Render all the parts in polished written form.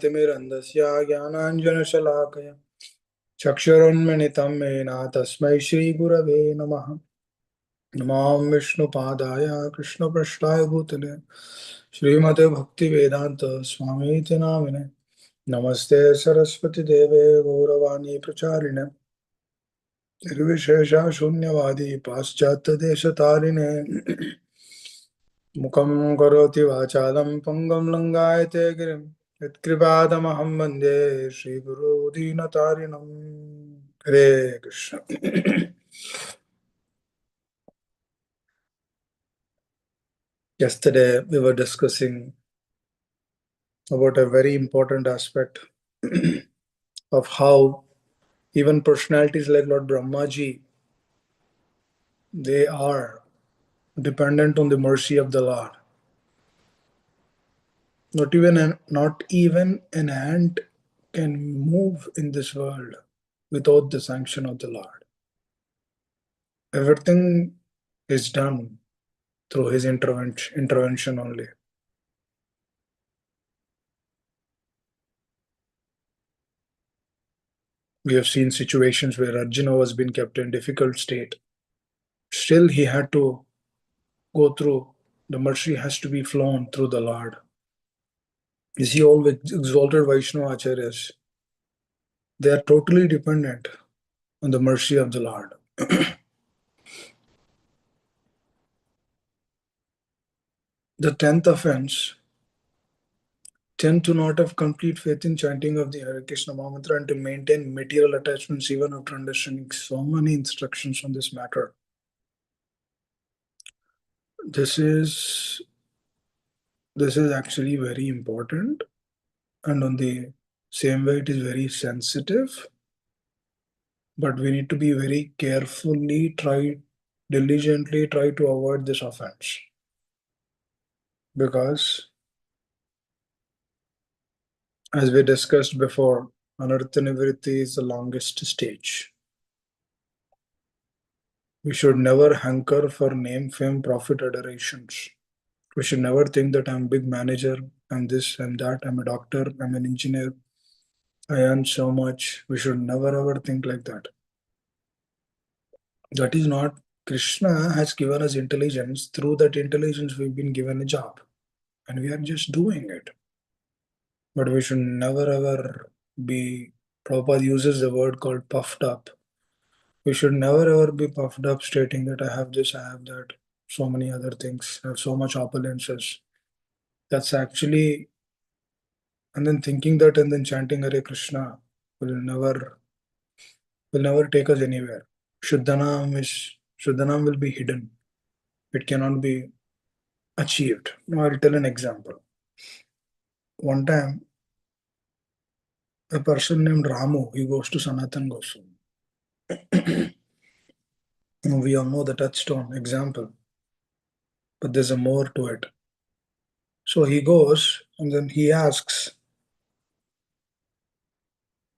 तिमिरन्धस्य ज्ञानाञ्जनशलाकया चक्षुरुन्मिलितं येन तस्मै श्रीगुरवे नमः। नमो विष्णुपादाय कृष्णपृष्ठाय भूतले श्रीमते भक्तिवेदान्त स्वामीति नामिने नमस्ते सरस्वती देवे गौरवाणी प्रचारिणे निर्विशेषा शून्यवादी पाश्चात्यदेशतारिणे मुखं करोति वाचालं पङ्गुं लङ्घयते गिरिं यत्कृपादमहं वन्दे श्रीगुरो दीनतारिणम्। हरे Krishna. Yesterday we were discussing about a very important aspect of how even personalities like Lord Brahmaji, they are dependent on the mercy of the Lord. Not even an ant can move in this world without the sanction of the Lord. Everything is done through his intervention only. We have seen situations where Arjuna was being kept in difficult state. Still, he had to go through. The mercy has to be flown through the Lord. You see, all with exalted Vaishnava Acharyas, they are totally dependent on the mercy of the Lord. The 10th offense tend to not have complete faith in chanting of the Hare Krishna Mahamantra and to maintain material attachments even after understanding so many instructions on this matter. This is actually very important, and on the same way it is very sensitive, but we need to be very diligently try to avoid this offense, because as we discussed before, Anartha Nivritti is the longest stage. We should never hanker for name, fame, profit, adorations. We should never think that I'm a big manager, I'm this, I'm that, I'm a doctor, I'm an engineer, I earn so much. We should never ever think like that. That is not. Krishna has given us intelligence. Through that intelligence, we've been given a job, and we are just doing it. But we should never ever be. Prabhupada uses the word called puffed up. We should never ever be puffed up, stating that I have this, I have that, so many other things, I have so much opulences. That's actually, and then thinking that and then chanting Hare Krishna will never take us anywhere. Shuddhanam will be hidden. It cannot be achieved. Now I'll tell an example. One time, a person named Ramu, he goes to Sanatan Goswami. We all know the touchstone example, but there's a more to it. So he goes and then he asks,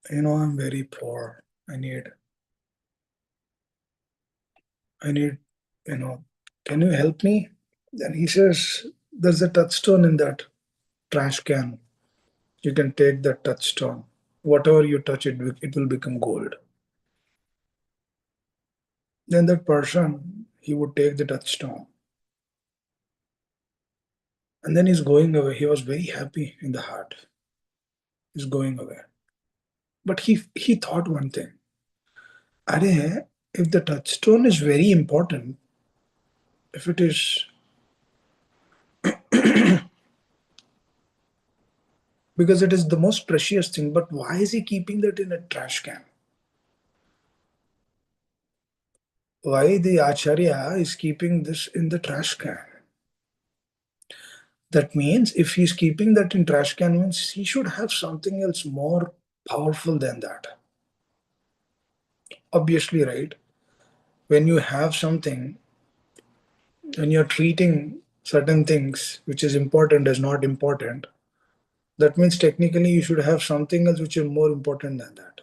I'm very poor. I need, can you help me? Then he says, there's a touchstone in that trash can. You can take that touchstone. Whatever you touch, it will become gold. Then that person, he would take the touchstone. And then he's going away. He was very happy in the heart. He's going away. But he thought one thing. Are, if the touchstone is very important, if it is because it is the most precious thing, but why is he keeping that in a trash can? Why the Acharya is keeping this in the trash can? That means if he's keeping that in trash can, means he should have something else more powerful than that. Obviously, right? When you have something, when you're treating certain things which is important as not important, that means technically you should have something else which is more important than that.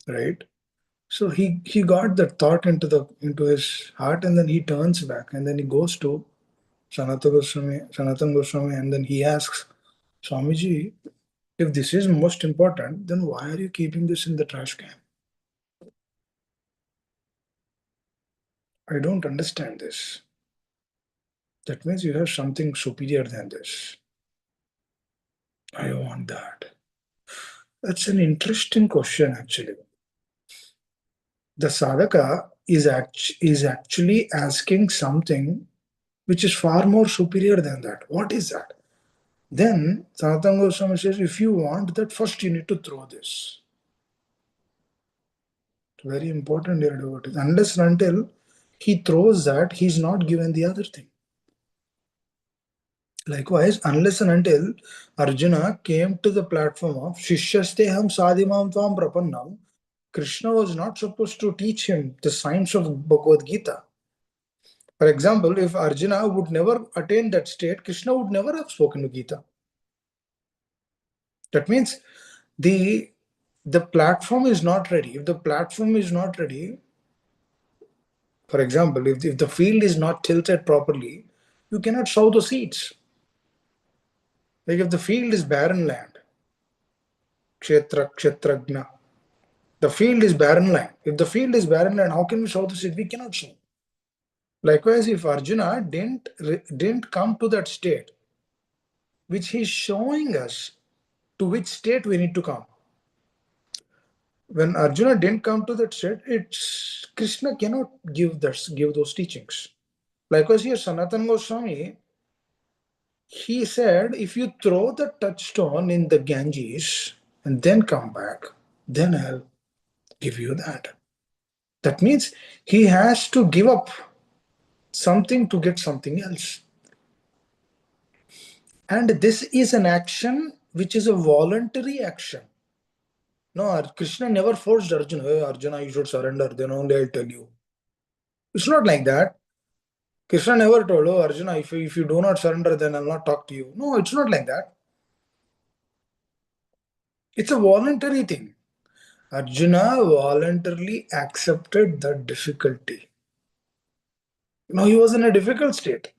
Right? So he got that thought into his heart, and then he turns back and then he goes to Sanatana Goswami, and then he asks, Swamiji, if this is most important, then why are you keeping this in the trash can? I don't understand this. That means you have something superior than this. I want that. That's an interesting question, actually. The sadhaka is actually asking something which is far more superior than that. What is that? Then Sanatana Goswami says, if you want that, first you need to throw this. It's very important here, devotees. Unless and until he throws that, he's not given the other thing. Likewise, unless and until Arjuna came to the platform of Shishyaste ham sadhimam tvam prapannam, Krishna was not supposed to teach him the science of Bhagavad Gita. For example, if Arjuna would never attain that state, Krishna would never have spoken to Gita. That means the platform is not ready. If the platform is not ready, for example, if the field is not tilted properly, you cannot sow the seeds. Like if the field is barren land, kshetra, kshetragna, the field is barren land. If the field is barren land, how can we sow the seed? We cannot sow. Likewise, if Arjuna didn't come to that state, which he is showing us to which state we need to come. When Arjuna didn't come to that state, it's Krishna cannot give those teachings. Likewise, here Sanatana Goswami, he said, if you throw the touchstone in the Ganges and then come back, then I'll give you that. That means he has to give up something to get something else. And this is an action which is a voluntary action. No, Krishna never forced Arjuna, hey, Arjuna, you should surrender, then only I'll tell you. It's not like that. Krishna never told, oh, Arjuna, if you do not surrender, then I'll not talk to you. No, it's not like that. It's a voluntary thing. Arjuna voluntarily accepted the difficulty. Now he was in a difficult state.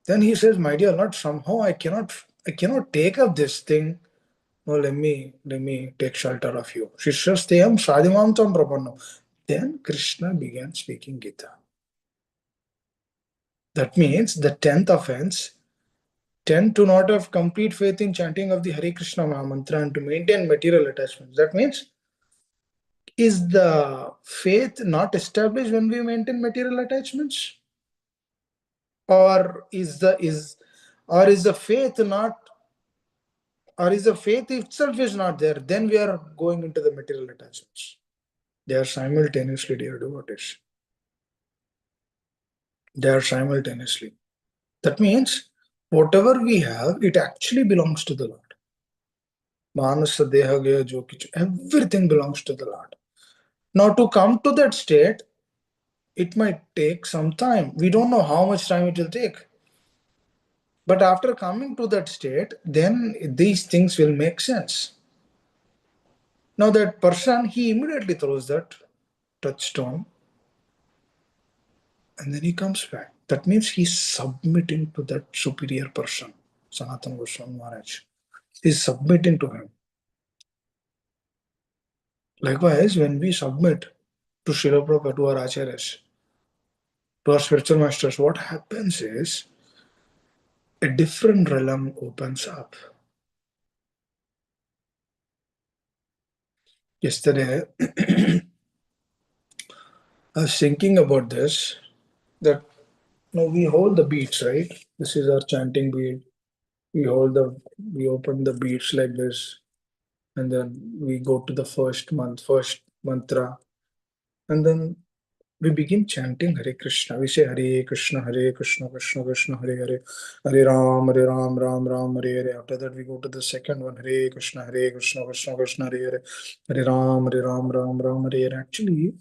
Then he says, my dear Lord, somehow I cannot take up this thing. No, let me take shelter of you. Shishasteyam sadhimam tam prapannam. Then Krishna began speaking Gita. That means the 10th offense, 10 to not have complete faith in chanting of the Hare Krishna Maha Mantra and to maintain material attachments. That means, is the faith not established when we maintain material attachments? Or is the faith not, or is the faith itself is not there? Then we are going into the material attachments. They are simultaneously, dear devotees. They are simultaneously. That means whatever we have, it actually belongs to the Lord. Manasa Deha Gaya Jo Kichu, everything belongs to the Lord. Now to come to that state, it might take some time. We don't know how much time it will take. But after coming to that state, then these things will make sense. Now that person, he immediately throws that touchstone and then he comes back. That means he's submitting to that superior person, Sanatana Goswami Maharaj. He's submitting to him. Likewise, when we submit to Srila Prabhupada, to our acharyas, to our spiritual masters, what happens is a different realm opens up. Yesterday, I was thinking about this, that we hold the beads, right? This is our chanting bead. We open the beads like this, and then we go to the first mantra, and then we begin chanting Hare Krishna. We say Hare Krishna, Krishna Krishna, Hare Hare, Hare Ram, Ram Ram, Hare Hare. After that, we go to the second one, Hare Krishna, Krishna Krishna, Hare Hare, Hare Ram, Ram Hare Hare. Actually,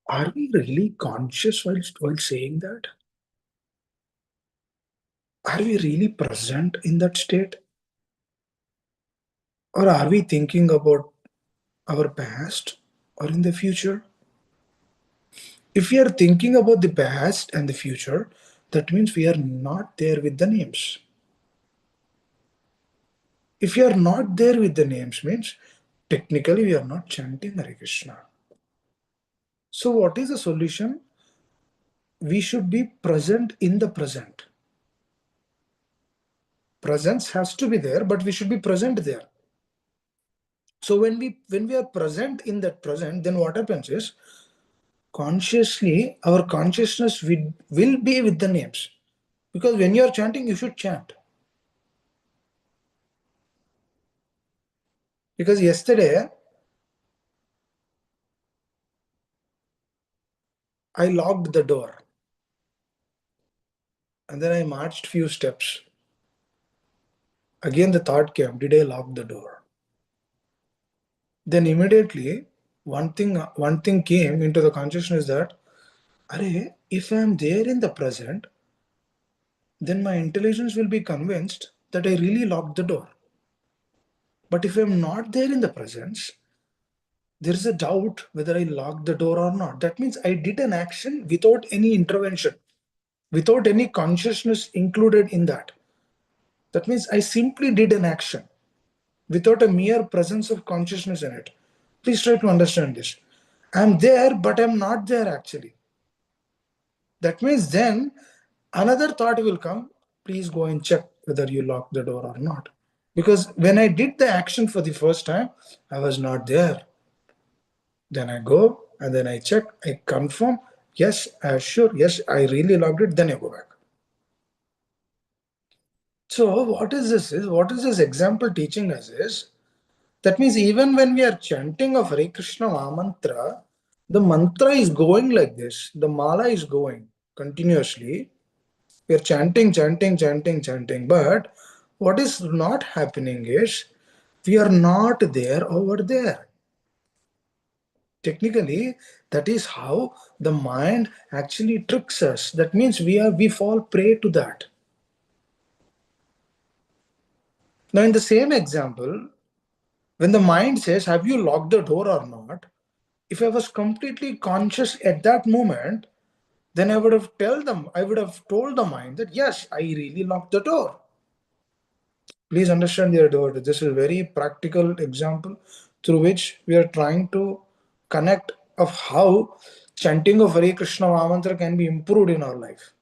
are we really conscious while saying that? Are we really present in that state? Or are we thinking about our past or in the future? If we are thinking about the past and the future, that means we are not there with the names. If you are not there with the names, means technically we are not chanting Hare Krishna. So what is the solution? We should be present in the present. Presence has to be there, but we should be present there. So when we are present in that present, then what happens is consciously our consciousness will be with the names. Because when you are chanting, you should chant. Because yesterday I locked the door and then I marched few steps. Again the thought came, did I lock the door? Then immediately one thing came into the consciousness that, Arey, if I am there in the present, then my intelligence will be convinced that I really locked the door. But if I am not there in the presence, there is a doubt whether I locked the door or not. That means I did an action without any intervention, without any consciousness included in that. That means I simply did an action without a mere presence of consciousness in it. Please try to understand this. I'm there, but I'm not there actually. That means then another thought will come, please go and check whether you locked the door or not. Because when I did the action for the first time, I was not there. Then I go and then I check, I confirm, yes, I assure, yes, I really logged it, then I go back. So what is this? What is this example teaching us is, that means even when we are chanting of Hare Krishna Mahamantra, the mantra is going like this, the mala is going continuously. We are chanting, chanting, chanting, chanting. But what is not happening is we are not there over there. Technically, that is how the mind actually tricks us. That means we fall prey to that. Now, in the same example, when the mind says, have you locked the door or not? If I was completely conscious at that moment, then I would have told the mind that yes, I really locked the door. Please understand, dear devotee, this is a very practical example through which we are trying to connect of how chanting of Hare Krishna Mahamantra can be improved in our life.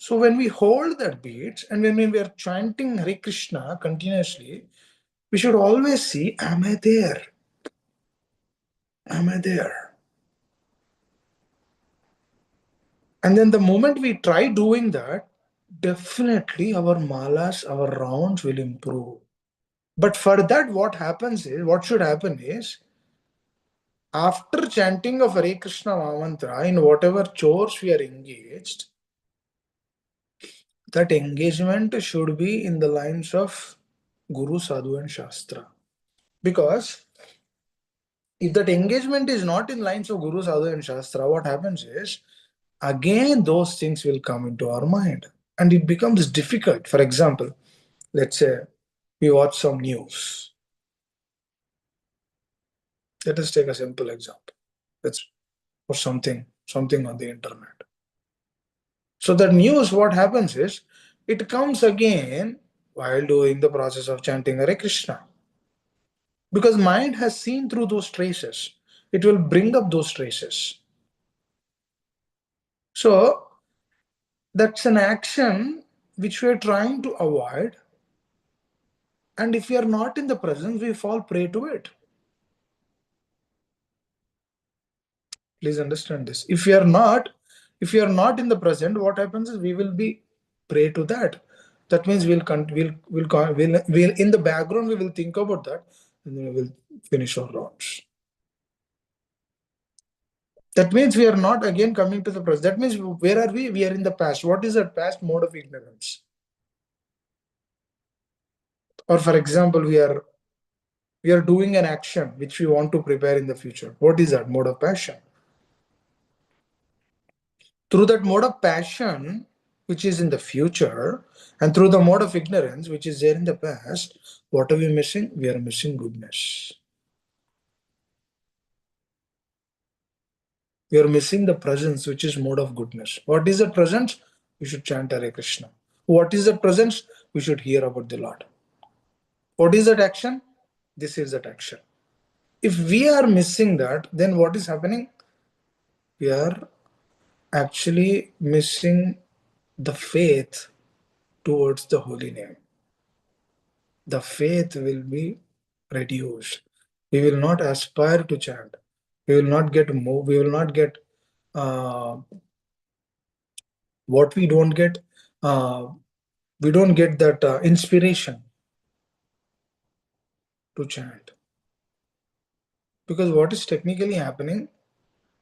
So when we hold that beat and when we are chanting Hare Krishna continuously, we should always see, am I there? Am I there? And then the moment we try doing that, definitely our malas, our rounds will improve. But for that, what should happen is, after chanting of Hare Krishna Mahamantra, in whatever chores we are engaged, that engagement should be in the lines of Guru, Sadhu and Shastra. Because if that engagement is not in lines of Guru, Sadhu and Shastra, what happens is, again those things will come into our mind. And it becomes difficult. For example, let's say we watch some news. Let us take a simple example. Let's or something on the internet. So the news, what happens is, it comes again while doing the process of chanting Hare Krishna. Because mind has seen through those traces. It will bring up those traces. So that's an action which we are trying to avoid. And if we are not in the presence, we fall prey to it. Please understand this. If we are not in the present, what happens is we will be prey to that. That means we'll in the background we will think about that, and then we will finish our rounds. That means we are not again coming to the present. That means where are we? We are in the past. What is that past? Mode of ignorance. Or for example, we are doing an action which we want to prepare in the future. What is that? Mode of passion. Through that mode of passion, which is in the future, and through the mode of ignorance, which is there in the past, what are we missing? We are missing goodness. We are missing the presence, which is mode of goodness. What is the presence? We should chant Hare Krishna. What is the presence? We should hear about the Lord. What is that action? This is that action. If we are missing that, then what is happening? We are actually missing the faith towards the holy name. The faith will be reduced. We will not aspire to chant. We will not get moved. We will not get uh, what we don't get. We don't get that inspiration to chant, because what is technically happening?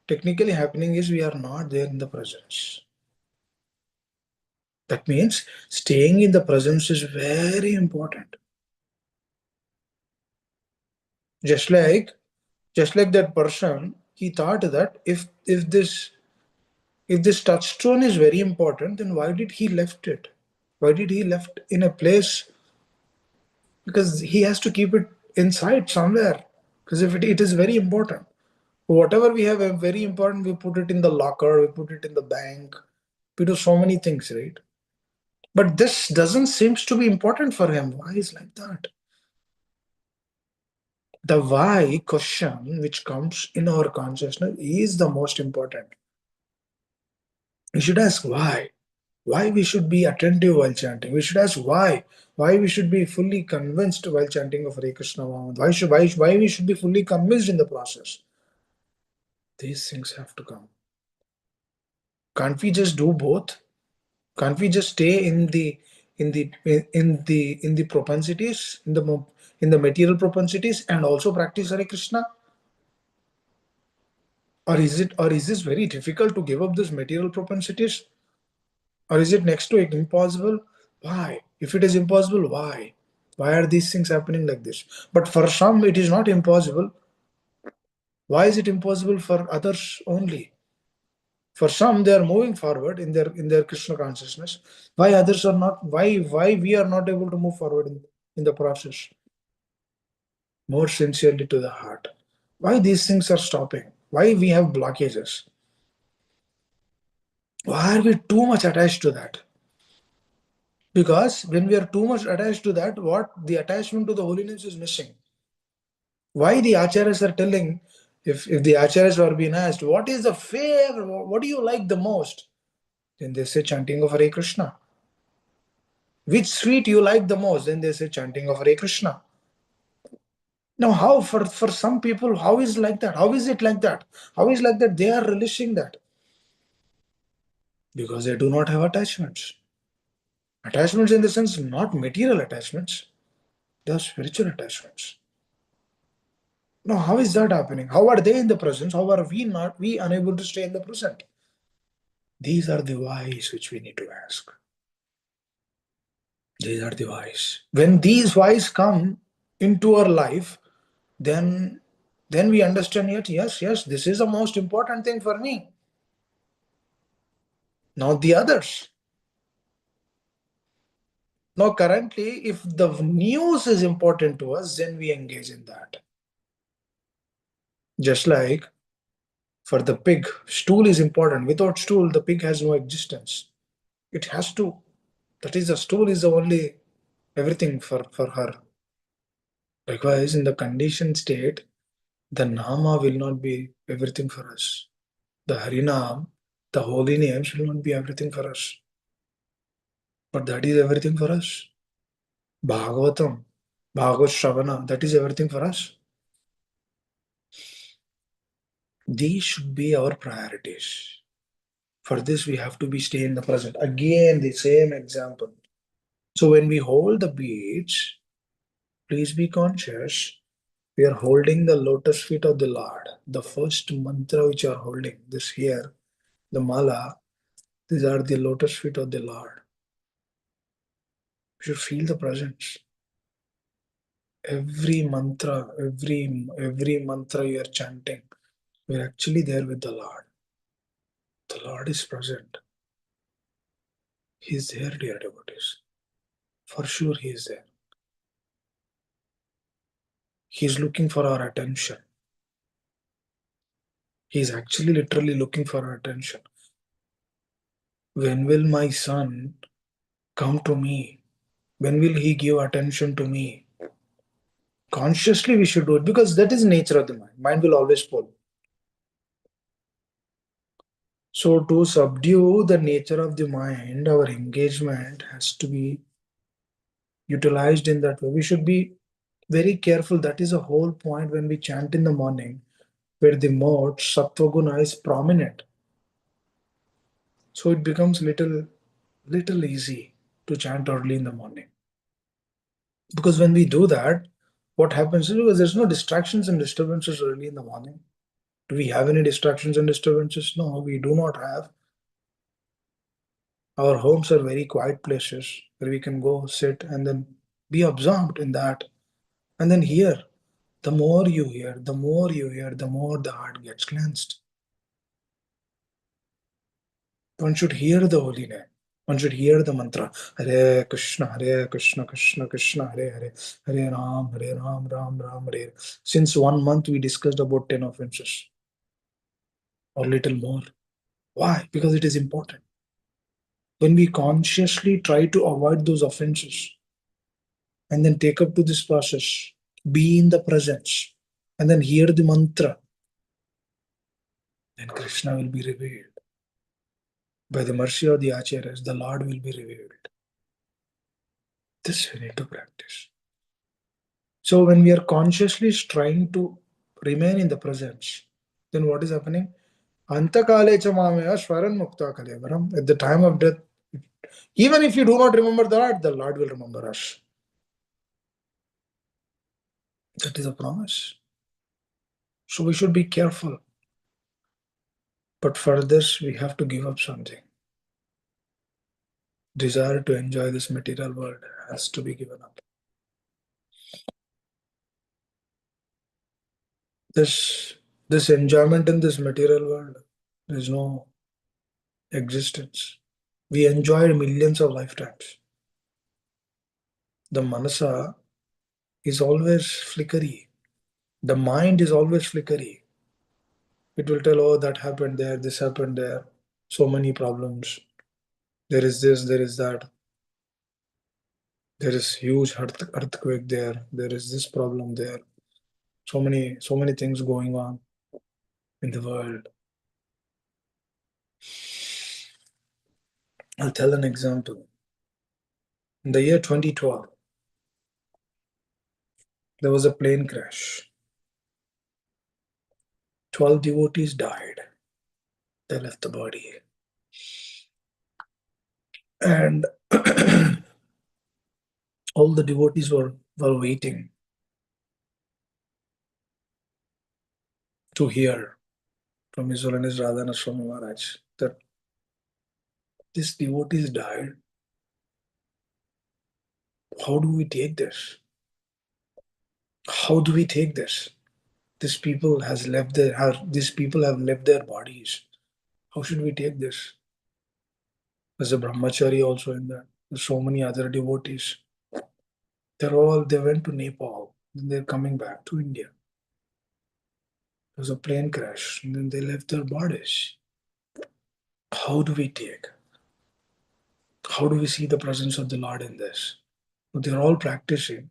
Technically happening is we are not there in the presence. That means staying in the presence is very important. Just like that person, he thought that if this touchstone is very important, then why did he left it? Why did he left in a place? Because he has to keep it inside somewhere. Because if it is very important, whatever we have very important, we put it in the locker, we put it in the bank, we do so many things, right? But this doesn't seems to be important for him. Why is like that? The why question which comes in our consciousness is the most important. We should ask why we should be attentive while chanting. We should ask why we should be fully convinced while chanting of Hare Krishna Mahamad. Why we should be fully convinced in the process. These things have to come. Can't we just do both? Can't we just stay in the propensities, in the material propensities, and also practice Hare Krishna? Or is this very difficult to give up these material propensities? Or is it next to it impossible? Why? If it is impossible, why? Why are these things happening like this? But for some, it is not impossible. Why is it impossible for others only? For some, they are moving forward in their Krishna consciousness. Why others are not? Why we are not able to move forward in the process more sincerely to the heart? Why these things are stopping? Why we have blockages? Why are we too much attached to that? Because when we are too much attached to that, what the attachment to the holiness is missing. Why the acharyas are telling, if the acharyas were being asked, what is the favorite, what do you like the most? Then they say chanting of Hare Krishna. Which sweet you like the most? Then they say chanting of Hare Krishna. Now, how for some people, how is like that? How is it like that? How is like that? They are relishing that because they do not have attachments. Attachments in the sense not material attachments, they are spiritual attachments. Now, how is that happening? How are they in the presence? How are we unable to stay in the present? These are the whys which we need to ask. These are the whys. When these whys come into our life, then we understand it. Yes, this is the most important thing for me, not the others. Now, currently, if the news is important to us, then we engage in that. Just like for the pig, stool is important. Without stool, the pig has no existence. It has to. That is, the stool is the only everything for her. Likewise, in the conditioned state, the Nama will not be everything for us. The Harinam, the holy names will not be everything for us. But that is everything for us. Bhagavatam, Bhagavat Shravana, that is everything for us. These should be our priorities. For this, we have to be stay in the present. Again, the same example. So when we hold the beads, please be conscious. We are holding the lotus feet of the Lord. The first mantra which you are holding, this here, the mala, these are the lotus feet of the Lord. You should feel the presence. Every mantra you are chanting, we are actually there with the Lord. The Lord is present. He is there, dear devotees. For sure, He is there. He is looking for our attention. He's actually literally looking for our attention. When will my son come to me? When will he give attention to me? Consciously we should do it because that is nature of the mind. Mind will always pull. So to subdue the nature of the mind, our engagement has to be utilized in that way. We should be very careful. That is a whole point when we chant in the morning, where the mode Sattva is prominent. So it becomes little easy to chant early in the morning. Because when we do that, what happens is because there's no distractions and disturbances early in the morning. Do we have any distractions and disturbances? No, we do not have. Our homes are very quiet places where we can go sit and then be absorbed in that and then hear. The more you hear, the more you hear, the more the heart gets cleansed. One should hear the holy name. One should hear the mantra. Hare Krishna, Krishna Krishna, Hare Hare, Hare Ram, Ram Ram, Hare. Since 1 month we discussed about 10 offenses or little more. Why? Because it is important. When we consciously try to avoid those offenses and then take up to this process, be in the presence, and then hear the mantra, then Krishna will be revealed. By the mercy of the Acharyas, the Lord will be revealed. This we need to practice. So when we are consciously trying to remain in the presence, then what is happening? Antakale cha mamaya swaran mukta kalevaram. At the time of death, even if you do not remember the Lord will remember us. That is a promise. So we should be careful. But for this, we have to give up something. Desire to enjoy this material world has to be given up. This enjoyment in this material world, there is no existence. We enjoyed millions of lifetimes. The manasa is always flickery. The mind is always flickery. It will tell, oh, that happened there, this happened there, so many problems. There is this, there is that. There is huge earthquake there. There is this problem there. So many things going on in the world. I'll tell an example. In the year 2012, there was a plane crash. 12 devotees died. They left the body. And all the devotees were waiting to hear from His Holiness Radhana Swami Maharaj that these devotees died. How do we take this? How do we take this? These people these people have left their bodies. How should we take this? There's a brahmachari also in that. There's so many other devotees. They went to Nepal. Then they're coming back to India. There was a plane crash, and then they left their bodies. How do we take? How do we see the presence of the Lord in this? They're all practicing.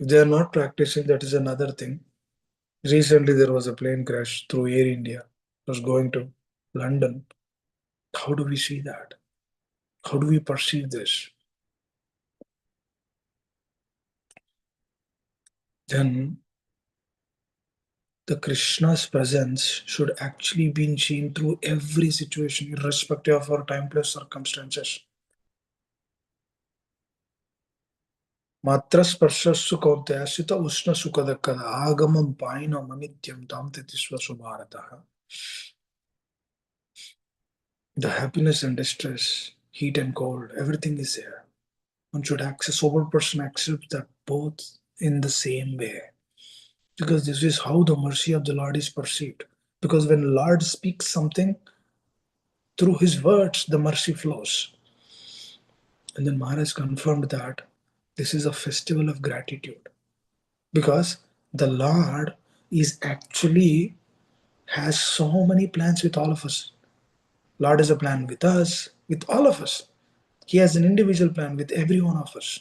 If they are not practicing, that is another thing. Recently, there was a plane crash through Air India. It was going to London. How do we see that? How do we perceive this? Then the Krishna's presence should actually be seen through every situation, irrespective of our time plus circumstances. Matra sparshassu kauntayasita ushna sukadakkada agamam paina manityam tam titisvasu bharataha. The happiness and distress, heat and cold, everything is there. One should access, sober person accepts that both in the same way. Because this is how the mercy of the Lord is perceived. Because when Lord speaks something, through his words, the mercy flows. And then Maharaj confirmed that this is a festival of gratitude. Because the Lord is actually has so many plans with all of us. Lord has a plan with us, with all of us. He has an individual plan with every one of us.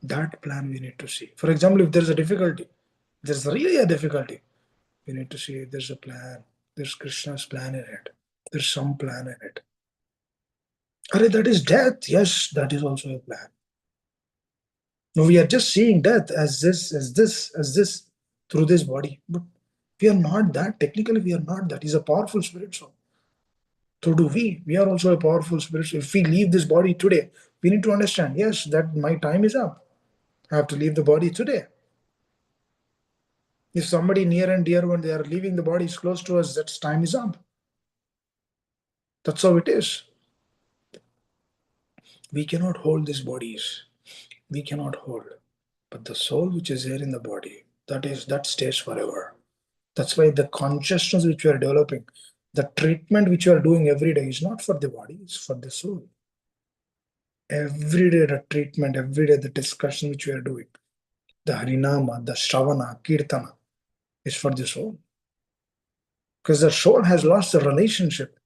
That plan we need to see. For example, if there's a difficulty, there's really a difficulty, we need to see if there's a plan. There's Krishna's plan in it. There's some plan in it. Are that is death. Yes, that is also a plan. No, we are just seeing death as this through this body. But we are not that. Technically, we are not that. He's a powerful spirit soul. So do we. We are also a powerful spirit. So if we leave this body today, we need to understand, yes, that my time is up. I have to leave the body today. If somebody near and dear when they are leaving the body is close to us, that's time is up. That's how it is. We cannot hold these bodies. We cannot hold. But the soul which is here in the body, that stays forever. That's why the consciousness which we are developing, the treatment which you are doing every day is not for the body, it's for the soul. Every day the treatment, every day the discussion which we are doing, the Harinama, the Shravana, Kirtana, is for the soul. Because the soul has lost the relationship.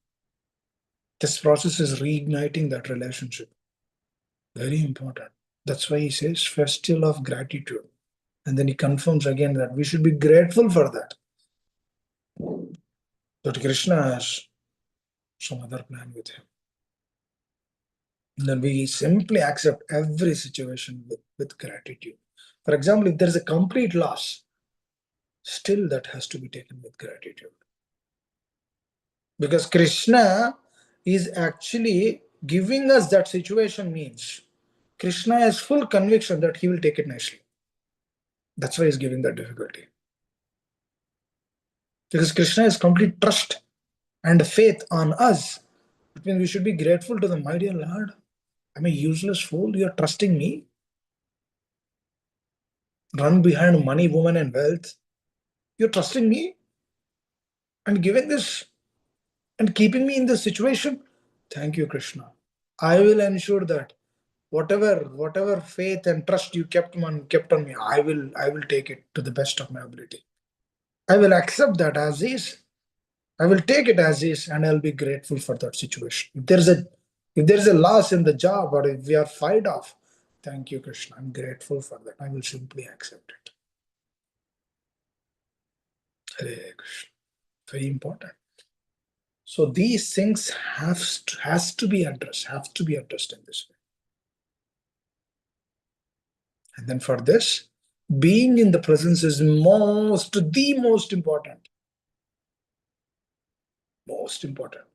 This process is reigniting that relationship. Very important. That's why he says festival of gratitude. And then he confirms again that we should be grateful for that. That Krishna has some other plan with him. And then we simply accept every situation with gratitude. For example, if there is a complete loss, still that has to be taken with gratitude. Because Krishna is actually giving us that situation means Krishna has full conviction that he will take it nicely. That's why he's giving that difficulty. Because Krishna has complete trust and faith on us. It means we should be grateful to the my dear Lord. I'm a useless fool. You're trusting me. Run behind money, woman, and wealth. You're trusting me and giving this and keeping me in this situation. Thank you, Krishna. I will ensure that whatever faith and trust you kept on me, I will take it to the best of my ability. I will accept that as is. I will take it as is, and I'll be grateful for that situation. If there's a loss in the job or if we are fired off, thank you, Krishna. I'm grateful for that. I will simply accept it. Hare Krishna. Very important. So these things has to be addressed, in this way. And then for this, being in the presence is the most important. Most important.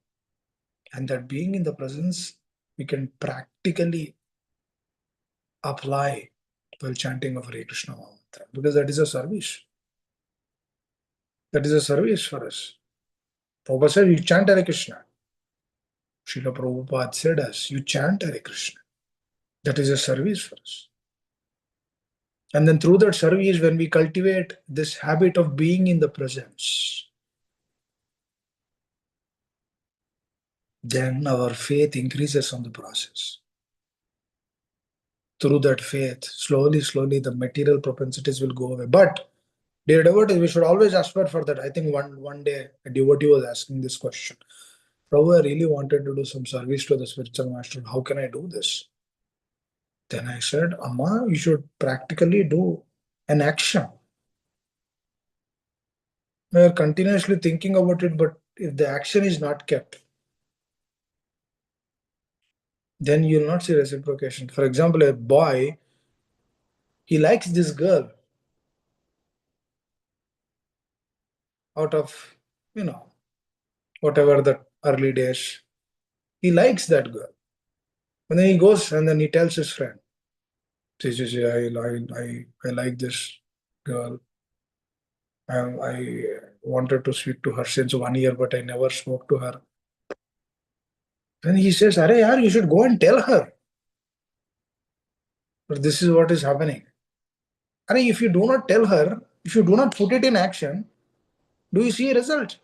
And that being in the presence, we can practically apply while chanting of Hare Krishna mantra. Because that is a service. That is a service for us. Prabhupada said, you chant Hare Krishna. Srila Prabhupada said us, you chant Hare Krishna. That is a service for us. And then through that service, when we cultivate this habit of being in the presence, then our faith increases on the process. Through that faith, slowly, the material propensities will go away. But, dear devotees, we should always aspire for that. I think one day a devotee was asking this question. Prabhu, I really wanted to do some service to the spiritual master. How can I do this? Then I said, Amma, you should practically do an action. We are continuously thinking about it, but if the action is not kept, then you will not see reciprocation. For example, a boy, he likes this girl out of, whatever the early days. He likes that girl. And then he goes and then he tells his friend, see, I like this girl. I wanted to speak to her since 1 year, but I never spoke to her. Then he says, Arey yaar, you should go and tell her. But this is what is happening. Arey, if you do not tell her, if you do not put it in action, do you see a result?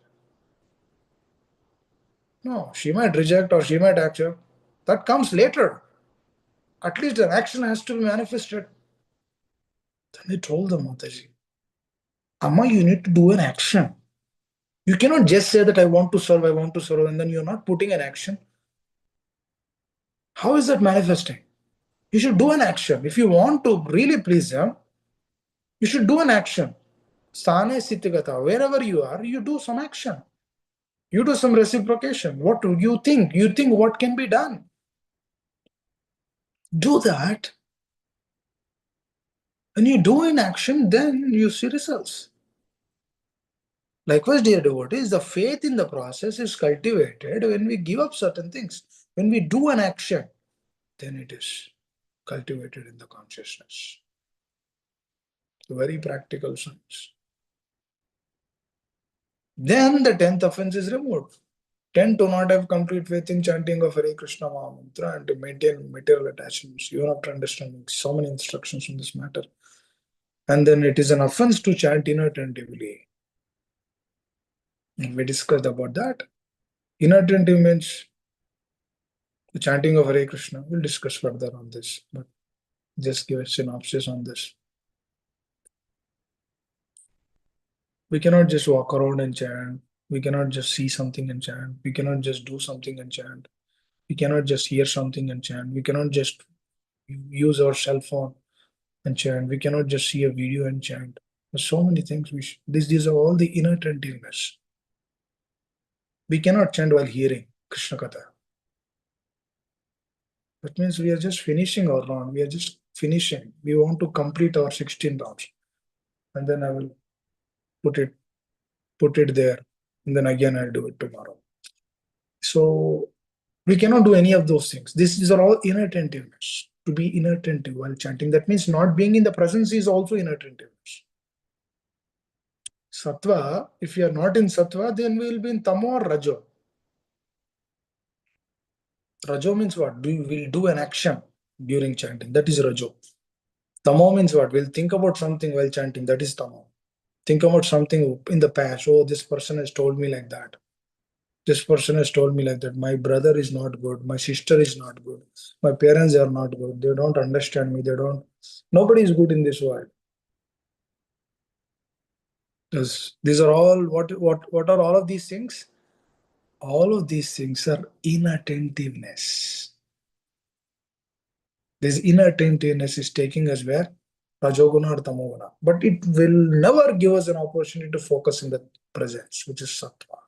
No, she might reject or she might accept. That comes later. At least an action has to be manifested. Then I told them, Mataji, Amma, you need to do an action. You cannot just say that I want to serve, and then you're not putting an action. How is that manifesting? You should do an action. If you want to really please them, you should do an action. Sthane Sitigata, wherever you are, you do some action. You do some reciprocation. What do you think? You think what can be done? Do that. When you do in action, then you see results. Likewise, dear devotees, the faith in the process is cultivated when we give up certain things. When we do an action, then it is cultivated in the consciousness. Very practical science. Then the 10th offense is removed. 10 do not have complete faith in chanting of Hare Krishna Mahamantra and to maintain material attachments. You have to understand so many instructions on this matter. And then it is an offense to chant inattentively. And we discussed about that. Inattentive means the chanting of Hare Krishna. We'll discuss further on this, but just give a synopsis on this. We cannot just walk around and chant. We cannot just see something and chant. We cannot just do something and chant. We cannot just hear something and chant. We cannot just use our cell phone and chant. We cannot just see a video and chant. There's so many things. These are all the inattentiveness. We cannot chant while hearing Krishna Katha. That means we are just finishing our round. We are just finishing. We want to complete our 16 rounds. And then I will put it there. And then again I'll do it tomorrow. So we cannot do any of those things. These are all inattentiveness. To be inattentive while chanting. That means not being in the presence is also inattentiveness. Sattva, if you are not in sattva, then we will be in tamo or rajo. Rajo means what? We'll do an action during chanting. That is rajo. Tamo means what? We'll think about something while chanting. That is tamo. Think about something in the past. Oh, this person has told me like that. This person has told me like that. My brother is not good. My sister is not good. My parents are not good. They don't understand me. Nobody is good in this world. These are all, what are all of these things? All of these things are inattentiveness. This inattentiveness is taking us where? Rajoguna or Tamoguna. But it will never give us an opportunity to focus in the presence, which is Sattva.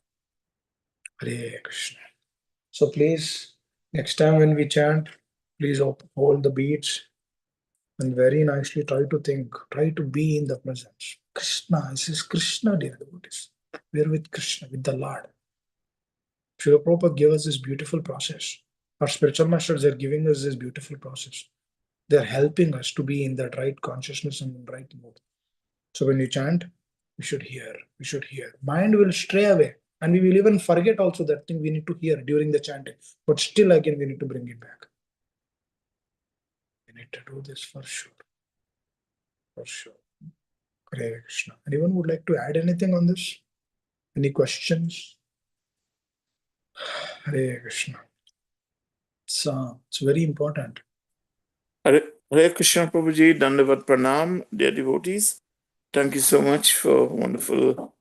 Hare Krishna. So please, next time when we chant, please hold the beats and very nicely try to be in the presence. Krishna, this is Krishna, dear devotees. We are with Krishna, with the Lord. Srila Prabhupada gave us this beautiful process. Our spiritual masters are giving us this beautiful process. They're helping us to be in that right consciousness and right mood. So when you chant, we should hear. Mind will stray away and we will even forget also that thing we need to hear during the chanting. But still again, we need to bring it back. We need to do this for sure. For sure. Hare Krishna. Anyone would like to add anything on this? Any questions? Hare Krishna. It's very important. Hare Krishna Prabhuji, Dandavat Pranam, dear devotees. Thank you so much for wonderful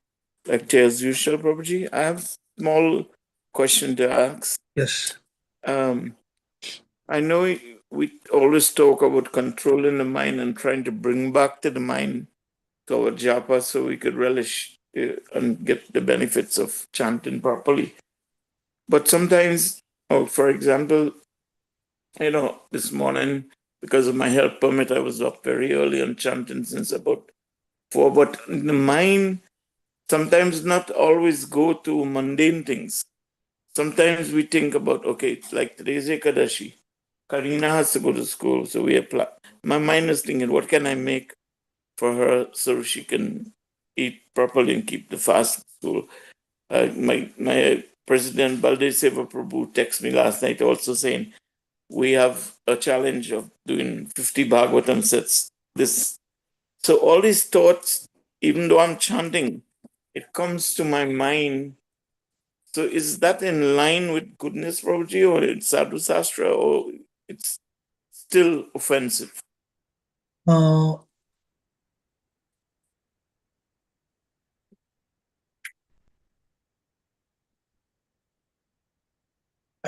lecture as usual, Prabhuji. I have a small question to ask. Yes. I know we always talk about controlling the mind and trying to bring back to the mind to our japa so we could relish and get the benefits of chanting properly. But sometimes, for example, this morning, because of my health permit, I was up very early and chanting since about 4. But the mind sometimes not always go to mundane things. Sometimes we think about, okay, like today's Ekadashi. Karina has to go to school, so we apply. My mind is thinking, what can I make for her so she can eat properly and keep the fast at school? My president Baldev Seva Prabhu texted me last night also saying, we have a challenge of doing 50 Bhagavatam sets. So all these thoughts, even though I'm chanting, it comes to my mind. So is that in line with goodness, Prabhuji, or it's Sadhu Sastra, or it's still offensive?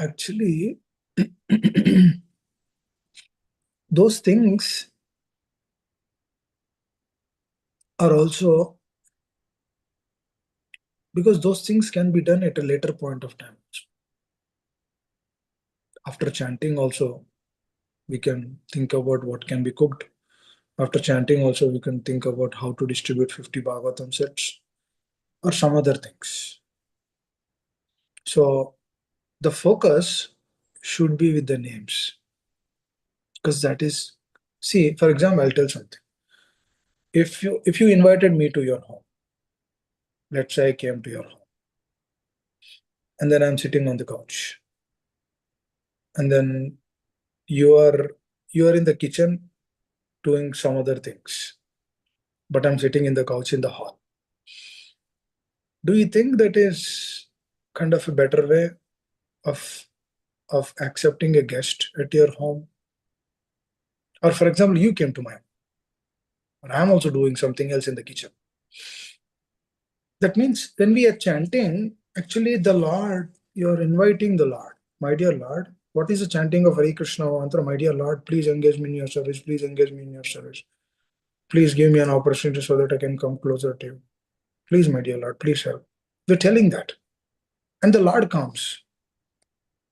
Actually, those things are also, because those things can be done at a later point of time. After chanting also, we can think about what can be cooked. After chanting also, we can think about how to distribute 50 Bhagavatam sets or some other things. So the focus should be with the names, because that is, see, for example, I'll tell something. If you invited me to your home, let's say I came to your home, and then I'm sitting on the couch, and then you are in the kitchen doing some other things, but I'm sitting in the couch in the hall. Do you think that is kind of a better way of accepting a guest at your home? Or for example, you came to my home, and I'm also doing something else in the kitchen. That means when we are chanting, actually the Lord, you're inviting the Lord. My dear Lord, what is the chanting of Hare Krishna mantra? My dear Lord, please engage me in your service. Please engage me in your service. Please give me an opportunity so that I can come closer to you. Please, my dear Lord, please help. We're telling that. And the Lord comes.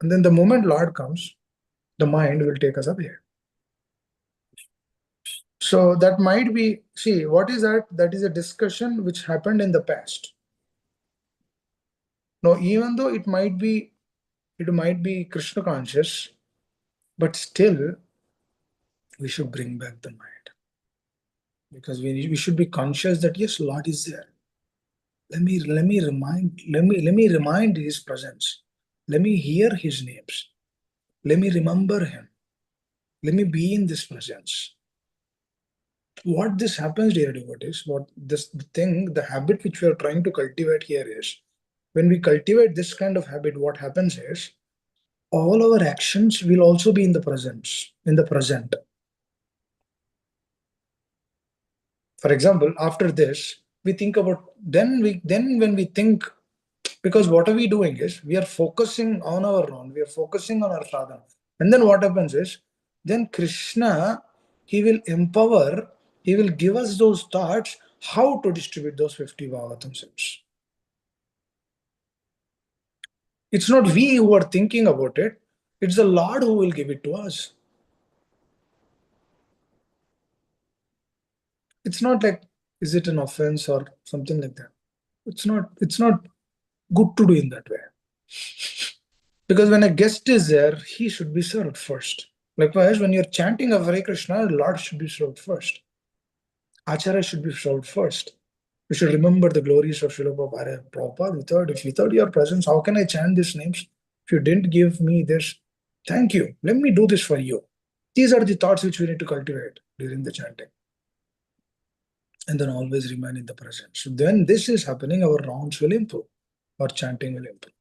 And then the moment Lord comes, the mind will take us away. So that might be, see, what is that? That is a discussion which happened in the past. Now, even though it might be Krishna conscious, but still we should bring back the mind, because we should be conscious that yes, Lord is there. Let me remind his presence. Let me hear his names. Let me remember him. Let me be in this presence. What this happens, dear devotees, the habit which we are trying to cultivate here is, when we cultivate this kind of habit, what happens is all our actions will also be in the present. For example, after this, we think about, then when we think, because what are we doing is we are focusing on our own, we are focusing on our sadhana. And then what happens is, then Krishna, he will empower, he will give us those thoughts how to distribute those 50 Bhagavatam sets. It's not we who are thinking about it, it's the Lord who will give it to us. It's not like, is it an offense or something like that? It's not good to do in that way. Because when a guest is there, he should be served first. Likewise, when you're chanting of Hare Krishna, Lord should be served first. Acharya should be served first. You should remember the glories of Srila Prabhupada. Without your presence, how can I chant these names? If you didn't give me this, thank you. Let me do this for you. These are the thoughts which we need to cultivate during the chanting. And then always remain in the present. So then this is happening, our rounds will improve, our chanting will improve.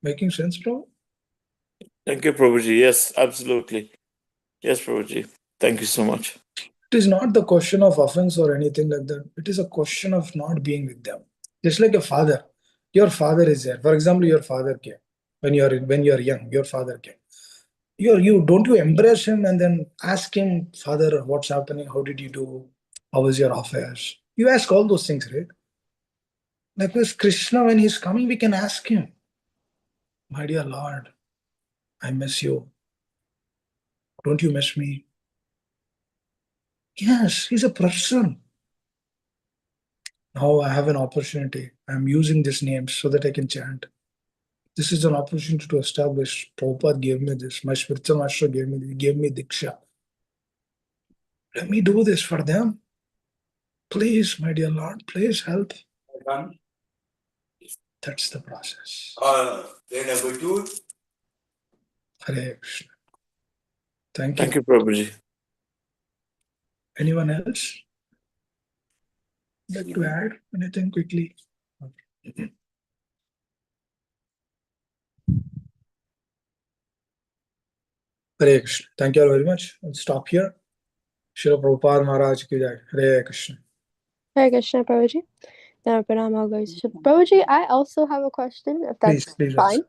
Making sense, Prabhu? Thank you, Prabhuji. Yes, absolutely. Yes, Prabhuji. Thank you so much. It is not the question of offense or anything like that. It is a question of not being with them. Just like a father. Your father is there. For example, your father came. When you are young, your father came. You don't you embrace him and then ask him, Father, what's happening? How did you do? How was your affairs? You ask all those things, right? Likewise, Krishna, when he's coming, we can ask him, my dear Lord, I miss you. Don't you miss me? Yes, he's a person. Now I have an opportunity. I'm using these names so that I can chant. This is an opportunity to establish. Prabhupada gave me this. My spiritual master gave me Diksha. Let me do this for them. Please, my dear Lord, please help. That's the process. Hare Krishna. Thank you. Thank you, Prabhuji. Anyone else like to add anything quickly? Hare Krishna. Thank you all very much. I'll stop here. Srila Prabhupada Maharaj ki jai. Hare Krishna. Hare Krishna, Prabhuji. Babaji, I also have a question, if Please, that's please ask.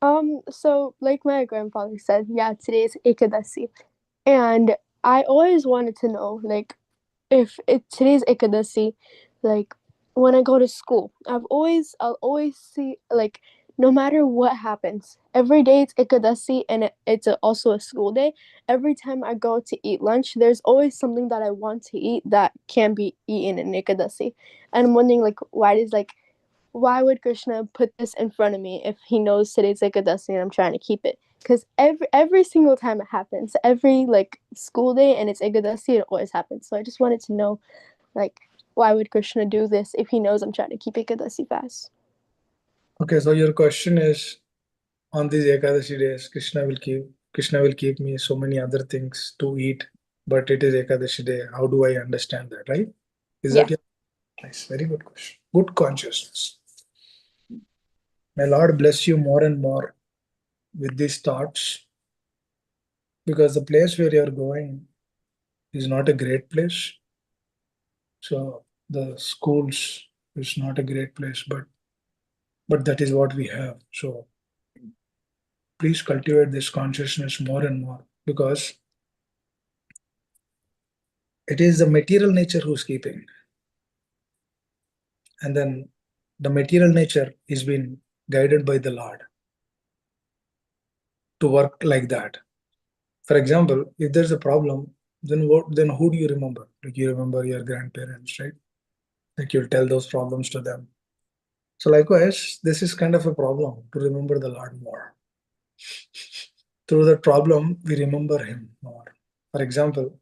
fine. So like my grandfather said, yeah, today's Ekadasi. And I always wanted to know, like, if today's Ekadasi, like when I go to school, I'll always see, like, no matter what happens, every day it's Ekadasi and it's also a school day. Every time I go to eat lunch, there's always something that I want to eat that can be eaten in Ekadasi. And I'm wondering, like, why would Krishna put this in front of me if he knows today's Ekadasi and I'm trying to keep it? Because every single time it happens, every like school day and it's Ekadasi, it always happens. So I just wanted to know, like, why would Krishna do this if he knows I'm trying to keep Ekadasi fast? Okay, so your question is, on these Ekadashi days, Krishna will keep me so many other things to eat, but it is Ekadashi day. How do I understand that, right? Is Yeah. that your nice? Very good question. Good consciousness. May Lord bless you more and more with these thoughts, because the place where you are going is not a great place. So the schools is not a great place, but that is what we have. So please cultivate this consciousness more and more, because it is the material nature who's keeping, and then the material nature is being guided by the Lord to work like that. For example, if there's a problem, then what? Then who do you remember? Like, you remember your grandparents, right? Like, you'll tell those problems to them. So likewise, this is kind of a problem to remember the Lord more. Through that problem, we remember Him more. For example,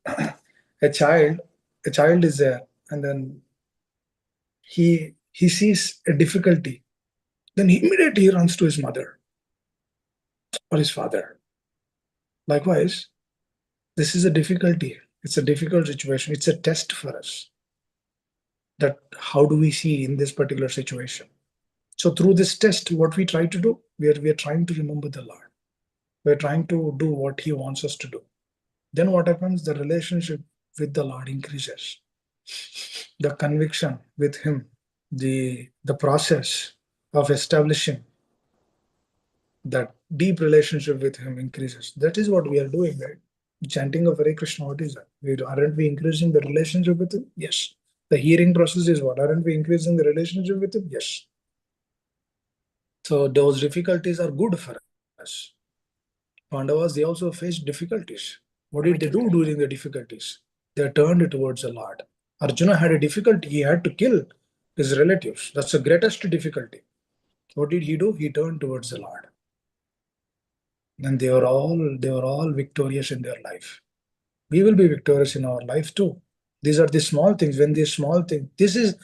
a child, a child is there, and then he sees a difficulty, then he immediately runs to his mother or his father. Likewise, this is a difficulty. It's a difficult situation. It's a test for us, that how do we see in this particular situation. So through this test, what we try to do, we are trying to remember the Lord. We're trying to do what He wants us to do. Then what happens? The relationship with the Lord increases. The conviction with Him, the process of establishing that deep relationship with Him increases. That is what we are doing, right? Chanting of Hare Krishna, what is that? Aren't we increasing the relationship with Him? Yes. The hearing process is what? Aren't we increasing the relationship with Him? Yes. So those difficulties are good for us. Pandavas, they also faced difficulties. What did they do during the difficulties? They turned towards the Lord. Arjuna had a difficulty. He had to kill his relatives. That's the greatest difficulty. What did he do? He turned towards the Lord. And they were all victorious in their life. We will be victorious in our life too. These are the small things. When these small things, this is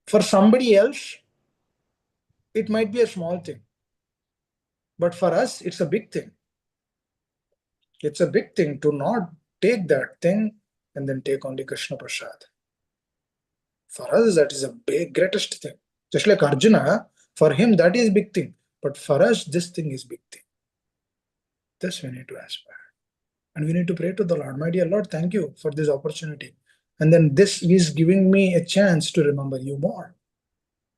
for somebody else, it might be a small thing, but for us, it's a big thing. It's a big thing to not take that thing and then take only Krishna Prasad. For us, that is a big, greatest thing. Just like Arjuna, for him, that is big thing. But for us, this thing is big thing. This we need to aspire. And we need to pray to the Lord. My dear Lord, thank you for this opportunity. And then this is giving me a chance to remember you more.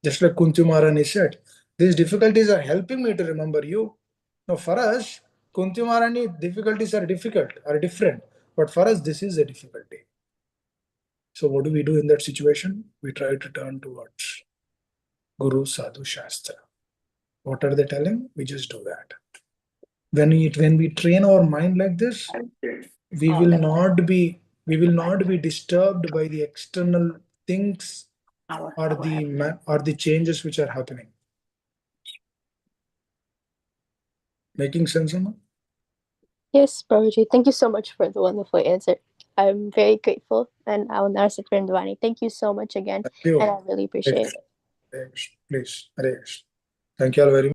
Just like Kunti Maharani said, these difficulties are helping me to remember you. Now, for us, Kunti Maharani, difficulties are difficult, are different. But for us, this is a difficulty. So, what do we do in that situation? We try to turn towards Guru, Sadhu, Shastra. What are they telling? We just do that. When we train our mind like this, we will not be disturbed by the external things or the changes which are happening. Making sense, Amma? Yes, Babaji. Thank you so much for the wonderful answer. I'm very grateful, and I will now sit for Ndwani. Thank you so much again, Thank you. and I really Hare appreciate Krishna. it. Hare Krishna. Please, Hare Krishna. Thank you all very much.